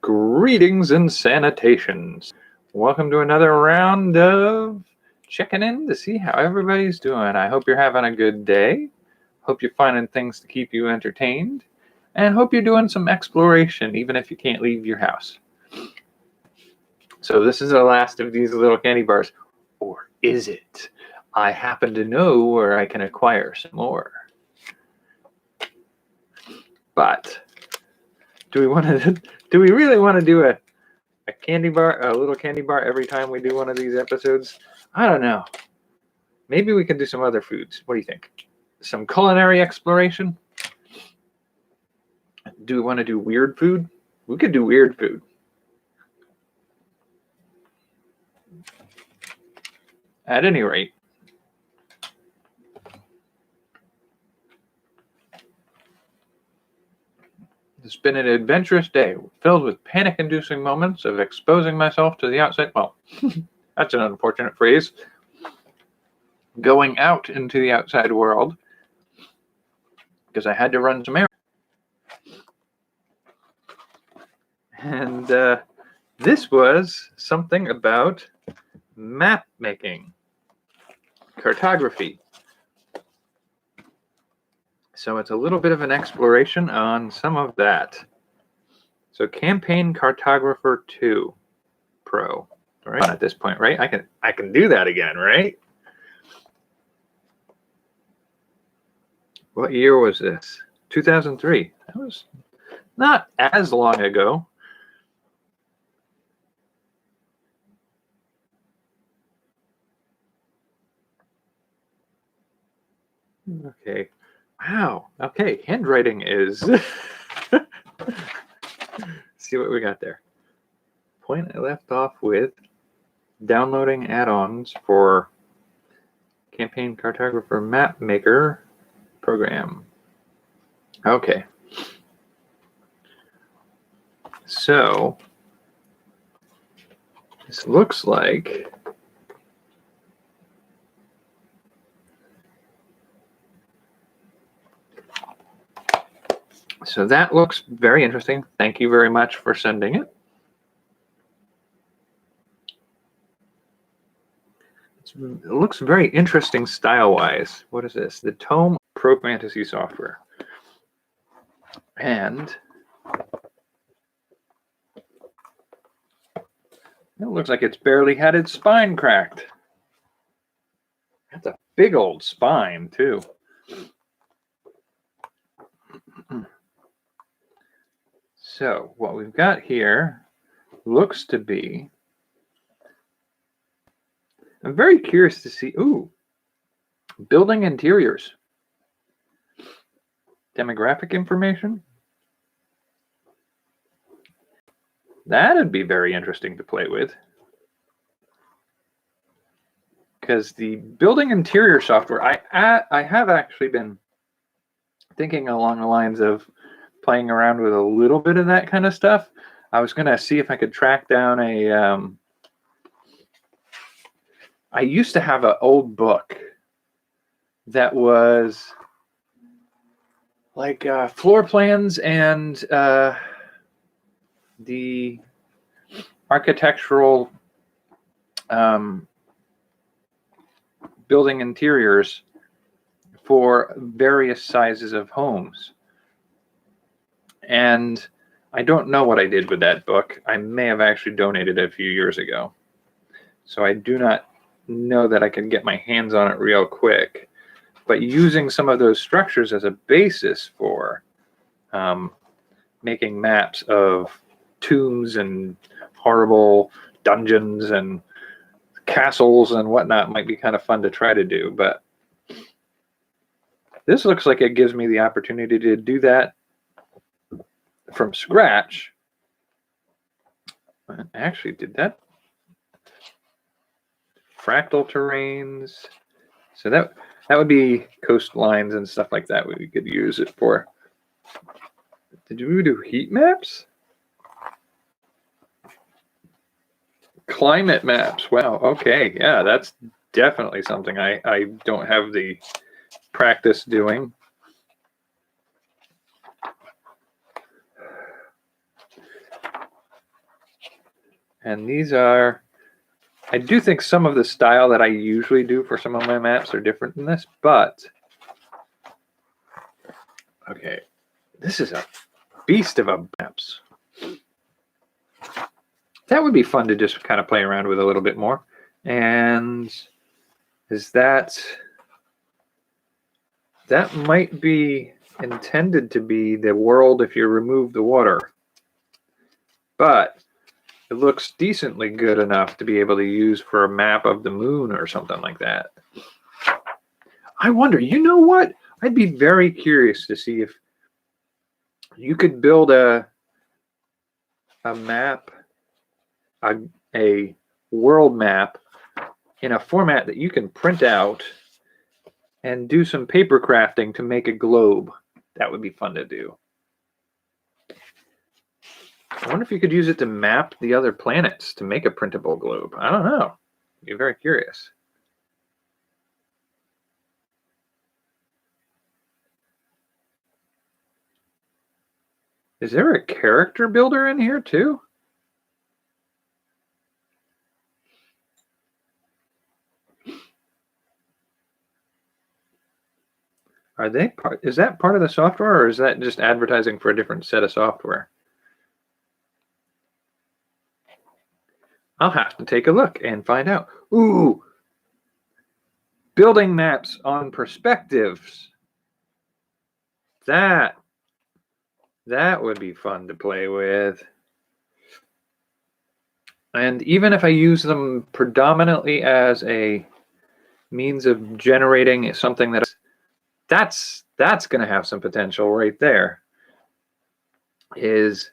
Greetings and sanitations. Welcome to another round of checking in to see how everybody's doing. I hope you're having a good day. Hope you're finding things to keep you entertained. And hope you're doing some exploration, even if you can't leave your house. So this is the last of these little candy bars. Or is it? I happen to know where I can acquire some more. But do we really want to do a little candy bar every time we do one of these episodes? I don't know. Maybe we can do some other foods. What do you think? Some culinary exploration? Do we want to do weird food? We could do weird food. At any rate, it's been an adventurous day filled with panic-inducing moments of exposing myself to the outside. Well, that's an unfortunate phrase. Going out into the outside world because I had to run some errands. And this was something about map making, cartography. So it's a little bit of an exploration on some of that. So Campaign Cartographer 2 Pro. All right, at this point, right? I can do that again, right? What year was this? 2003. That was not as long ago. Okay. Wow. Okay. Handwriting is. See what we got there. Point I left off with downloading add-ons for Campaign Cartographer Map Maker program. Okay. So this looks like so that looks very interesting. Thank you very much for sending it. It looks very interesting style-wise. What is this? The Tome Pro Fantasy software. And it looks like it's barely had its spine cracked. That's a big old spine, too. So what we've got here looks to be, I'm very curious to see, building interiors. Demographic information. That'd be very interesting to play with. Because the building interior software, I have actually been thinking along the lines of playing around with a little bit of that kind of stuff. I was going to see if I could track down I used to have an old book that was like floor plans and the architectural building interiors for various sizes of homes. And I don't know what I did with that book. I may have actually donated it a few years ago. So I do not know that I can get my hands on it real quick. But using some of those structures as a basis for making maps of tombs and horrible dungeons and castles and whatnot might be kind of fun to try to do. But this looks like it gives me the opportunity to do that from scratch. I actually did that. Fractal terrains. So that would be coastlines and stuff like that we could use it for. Did we do heat maps? Climate maps. Wow. Okay. Yeah, that's definitely something I don't have the practice doing. And these are, I do think some of the style that I usually do for some of my maps are different than this, but okay, this is a beast of a maps. That would be fun to just kind of play around with a little bit more. And is that might be intended to be the world if you remove the water, but it looks decently good enough to be able to use for a map of the moon or something like that. I wonder, you know what? I'd be very curious to see if you could build a map, a world map in a format that you can print out and do some paper crafting to make a globe. That would be fun to do. I wonder if you could use it to map the other planets to make a printable globe. I don't know. I'd be very curious. Is there a character builder in here too? Are they part? Is that part of the software, or is that just advertising for a different set of software? I'll have to take a look and find out. Ooh, building maps on perspectives. That would be fun to play with. And even if I use them predominantly as a means of generating something that's going to have some potential right there, is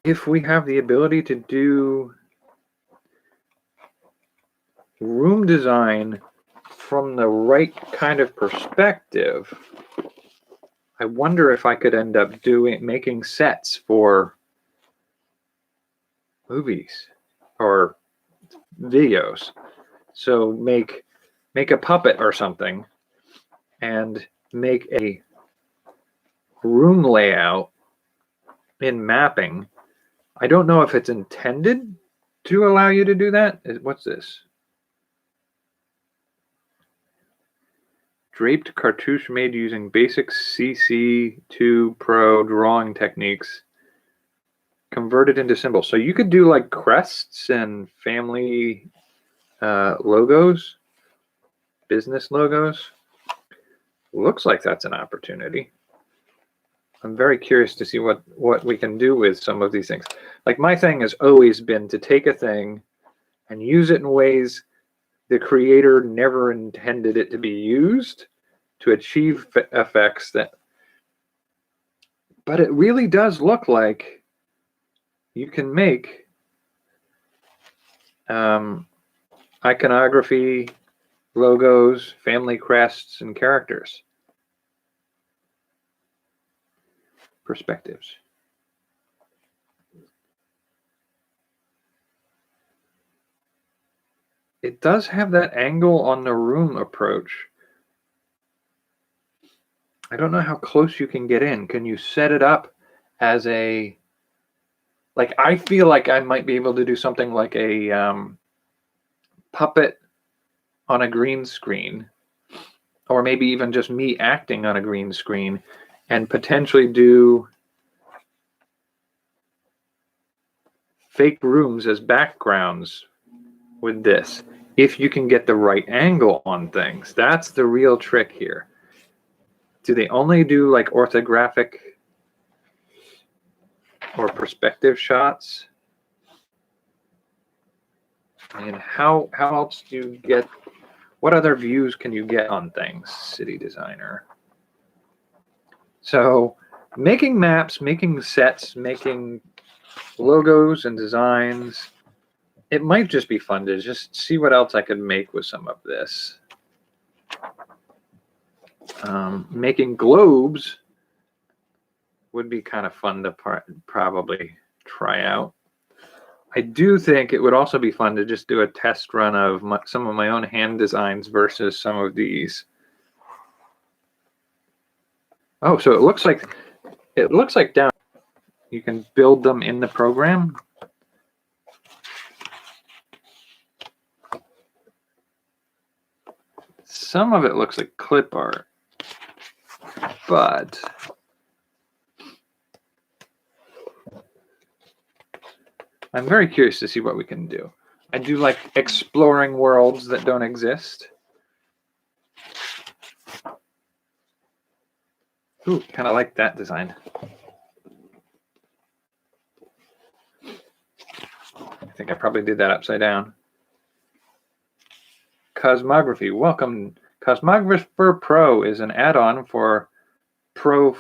if we have the ability to do room design from the right kind of perspective, I wonder if I could end up making sets for movies or videos. So make a puppet or something and make a room layout in mapping. I don't know if it's intended to allow you to do that. What's this? Draped cartouche made using basic CC2 Pro drawing techniques, converted into symbols. So you could do like crests and family logos, business logos. Looks like that's an opportunity. I'm very curious to see what we can do with some of these things. Like, my thing has always been to take a thing and use it in ways the creator never intended it to be used to achieve effects but it really does look like you can make iconography, logos, family crests, and characters. Perspectives. It does have that angle on the room approach. I don't know how close you can get in. Can you set it up as a, like, I feel like I might be able to do something like a puppet on a green screen, or maybe even just me acting on a green screen, and potentially do fake rooms as backgrounds with this, if you can get the right angle on things. That's the real trick here. Do they only do like orthographic or perspective shots? And how else do you get, what other views can you get on things, City Designer? So making maps, making sets, making logos and designs, it might just be fun to just see what else I could make with some of this. Making globes would be kind of fun to probably try out. I do think it would also be fun to just do a test run of some of my own hand designs versus some of these. Oh, so it looks like down you can build them in the program. Some of it looks like clip art, but I'm very curious to see what we can do. I do like exploring worlds that don't exist. Ooh, kind of like that design. I think I probably did that upside down. Cosmography. Welcome. Cosmographer Pro is an add-on for Pro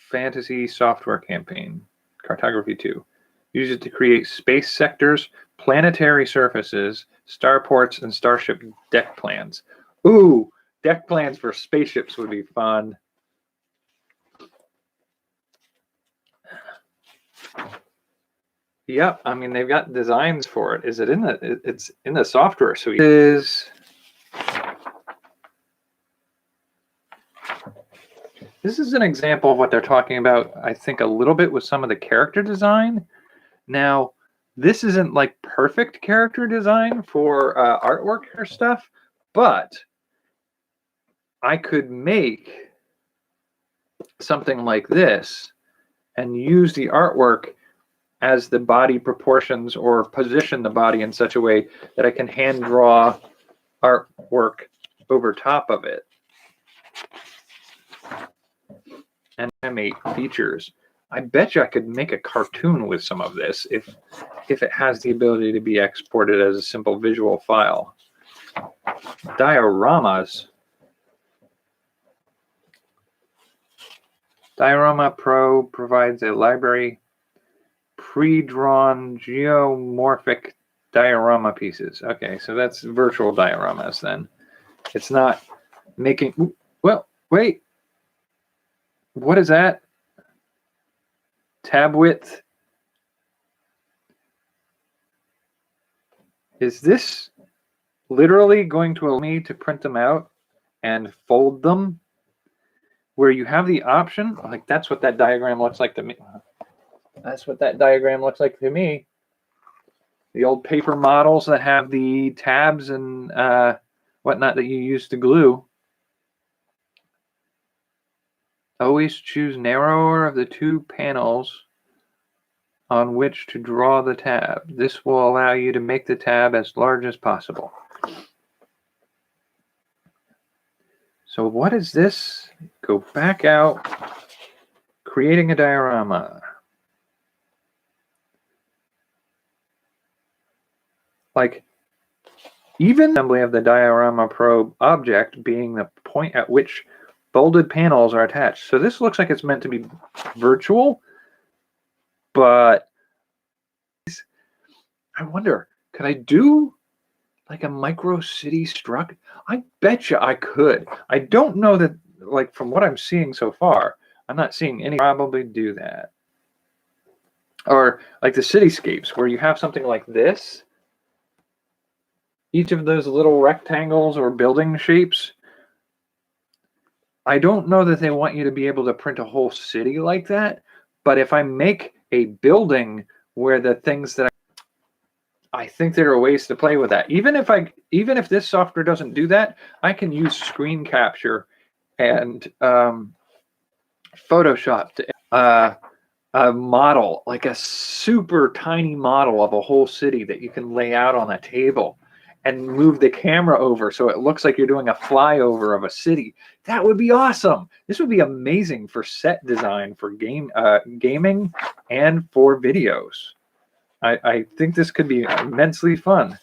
Fantasy Software Campaign. Cartography 2. Use it to create space sectors, planetary surfaces, starports, and starship deck plans. Ooh, deck plans for spaceships would be fun. Yep, I mean they've got designs for it. Is it in the? It's in the software suite. This is an example of what they're talking about, I think, a little bit with some of the character design. Now, this isn't like perfect character design for artwork or stuff, but I could make something like this and use the artwork as the body proportions or position the body in such a way that I can hand draw artwork over top of it and animate features. I bet you I could make a cartoon with some of this if it has the ability to be exported as a simple visual file. Dioramas. Diorama Pro provides a library pre-drawn geomorphic diorama pieces. Okay, so that's virtual dioramas then. It's not making, well, wait. What is that? Tab width. Is this literally going to allow me to print them out and fold them? Where you have the option, like that's what that diagram looks like to me. That's what that diagram looks like to me. The old paper models that have the tabs and whatnot that you use to glue. Always choose narrower of the two panels on which to draw the tab. This will allow you to make the tab as large as possible. So what is this? Go back out, creating a diorama. Like, even assembly of the Diorama Pro object being the point at which folded panels are attached. So this looks like it's meant to be virtual, but I wonder, could I do like a micro city struct? I bet you I could. I don't know that, like from what I'm seeing so far, I'm not seeing any probably do that. Or like the cityscapes where you have something like this. Each of those little rectangles or building shapes. I don't know that they want you to be able to print a whole city like that, but if I make a building where the things that I think there are ways to play with that. Even if this software doesn't do that, I can use screen capture and Photoshop to a model, like a super tiny model of a whole city that you can lay out on a table and move the camera over so it looks like you're doing a flyover of a city. That would be awesome. This would be amazing for set design for gaming and for videos. I think this could be immensely fun.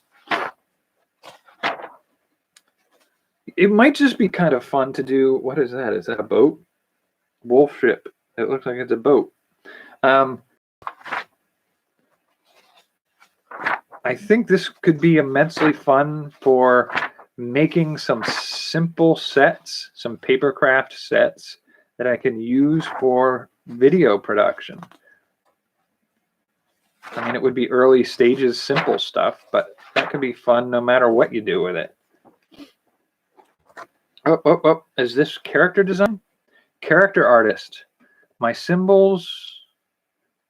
It might just be kind of fun to do. What is that? Is that a boat? Wolf ship. It looks like it's a boat. I think this could be immensely fun for making some simple sets, some papercraft sets that I can use for video production. I mean, it would be early stages, simple stuff, but that could be fun no matter what you do with it. Oh, is this character design? Character artist. My symbols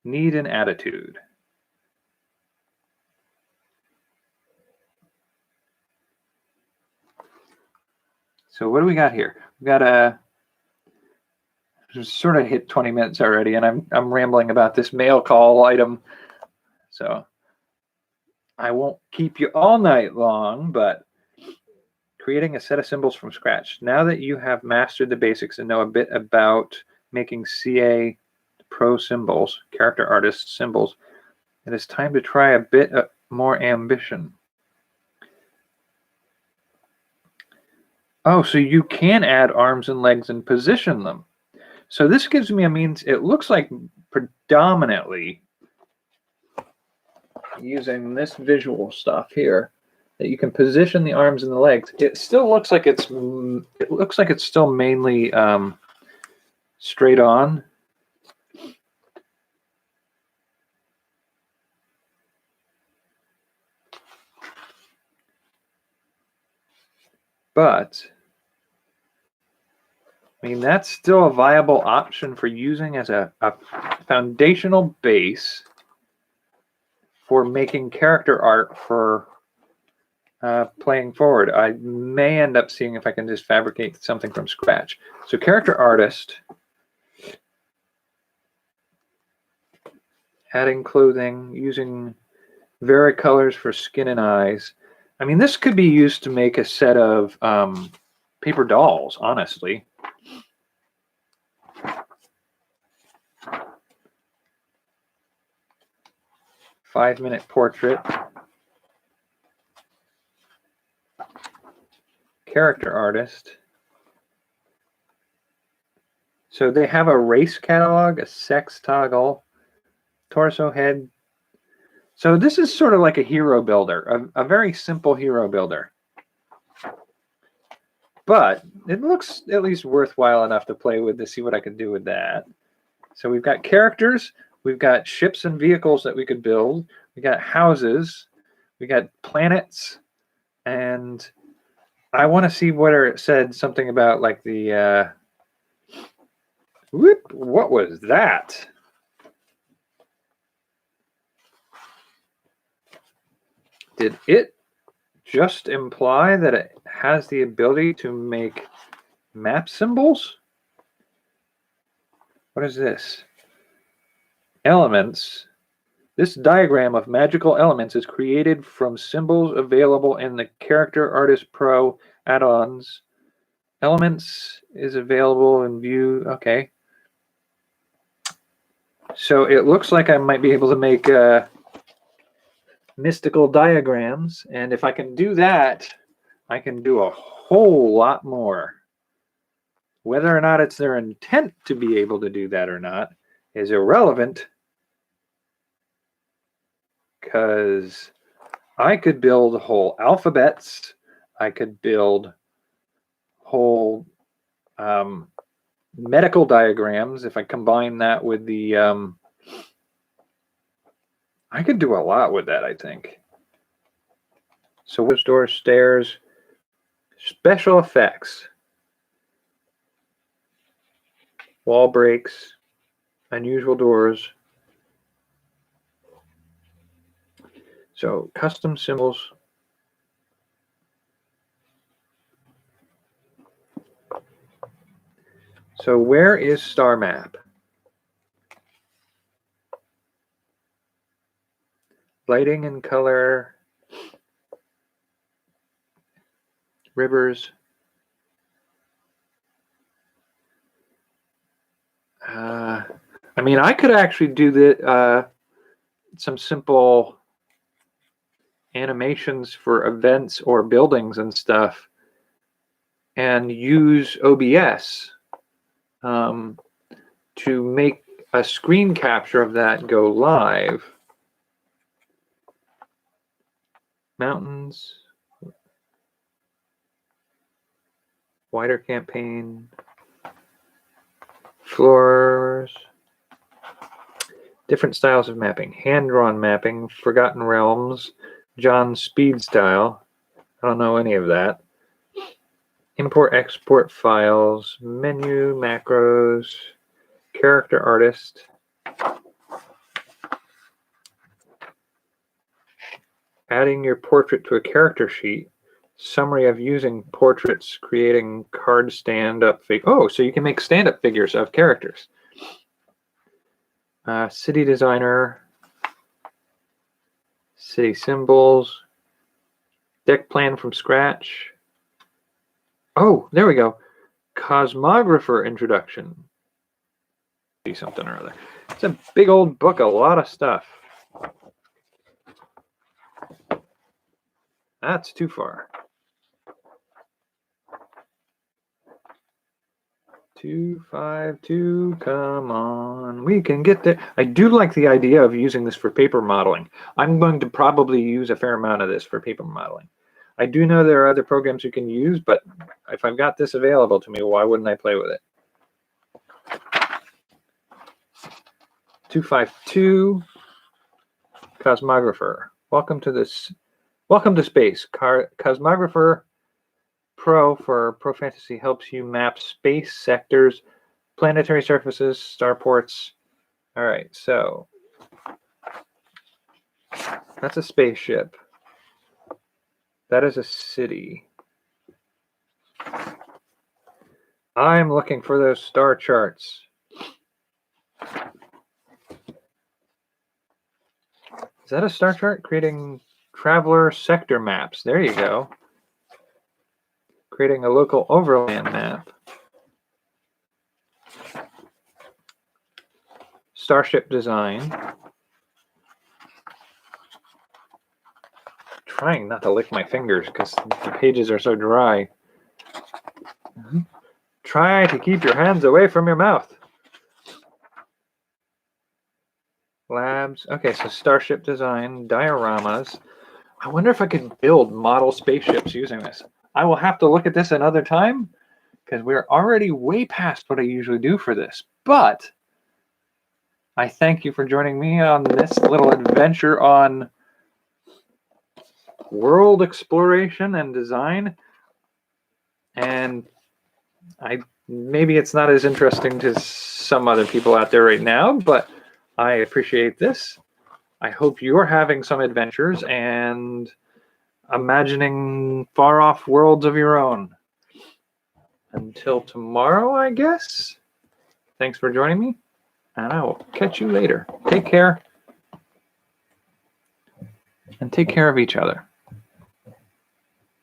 need an attitude. So what do we got here? We've got a sort of hit 20 minutes already, and I'm rambling about this mail call item. So I won't keep you all night long, but creating a set of symbols from scratch. Now that you have mastered the basics and know a bit about making CA Pro symbols, character artist symbols, it is time to try a bit more ambition. Oh, so you can add arms and legs and position them. So this gives me a means, it looks like predominantly using this visual stuff here, that you can position the arms and the legs. It still looks like it's still mainly straight on. But I mean, that's still a viable option for using as a foundational base for making character art for playing forward. I may end up seeing if I can just fabricate something from scratch. So character artist, adding clothing, using varicolors for skin and eyes. I mean, this could be used to make a set of paper dolls, honestly. Five-minute portrait. Character artist. So they have a race catalog, a sex toggle, torso, head. So this is sort of like a hero builder, a very simple hero builder. But it looks at least worthwhile enough to play with to see what I can do with that. So we've got characters, we've got ships and vehicles that we could build, we got houses, we got planets, and I want to see whether it said something about like the whoop, what was that? Did it just imply that it has the ability to make map symbols? What is this? Elements. This diagram of magical elements is created from symbols available in the Character Artist Pro add-ons. Elements is available in view. Okay. So it looks like I might be able to make mystical diagrams, and if I can do that, I can do a whole lot more. Whether or not it's their intent to be able to do that or not is irrelevant, because I could build whole alphabets, I could build whole medical diagrams. If I combine that with the I could do a lot with that, I think. So windows, doors, stairs, special effects, wall breaks, unusual doors. So custom symbols. So where is Star Map? Lighting and color, rivers. I mean, I could actually do some simple animations for events or buildings and stuff, and use OBS to make a screen capture of that go live. Mountains, wider campaign, floors, different styles of mapping, hand-drawn mapping, Forgotten Realms, John Speed style. I don't know any of that. Import, export files, menu, macros, character artist. Adding your portrait to a character sheet. Summary of using portraits, creating card stand-up figure. Oh, so you can make stand-up figures of characters. City designer, city symbols, deck plan from scratch. Oh, there we go. Cosmographer introduction. See something or other. It's a big old book, a lot of stuff. That's too far. 252, come on. We can get there. I do like the idea of using this for paper modeling. I'm going to probably use a fair amount of this for paper modeling. I do know there are other programs you can use, but if I've got this available to me, why wouldn't I play with it? 252, Cosmographer. Welcome to space. Cosmographer Pro for Pro Fantasy helps you map space sectors, planetary surfaces, starports. All right, so that's a spaceship. That is a city. I'm looking for those star charts. Is that a star chart? Creating traveler sector maps. There you go. Creating a local overland map. Starship design. Trying not to lick my fingers because the pages are so dry. Try to keep your hands away from your mouth. Labs. Okay, so starship design, dioramas. I wonder if I could build model spaceships using this. I will have to look at this another time because we're already way past what I usually do for this. But I thank you for joining me on this little adventure on world exploration and design. And maybe it's not as interesting to some other people out there right now, but I appreciate this. I hope you're having some adventures and imagining far-off worlds of your own. Until tomorrow, I guess. Thanks for joining me, and I will catch you later. Take care, and take care of each other.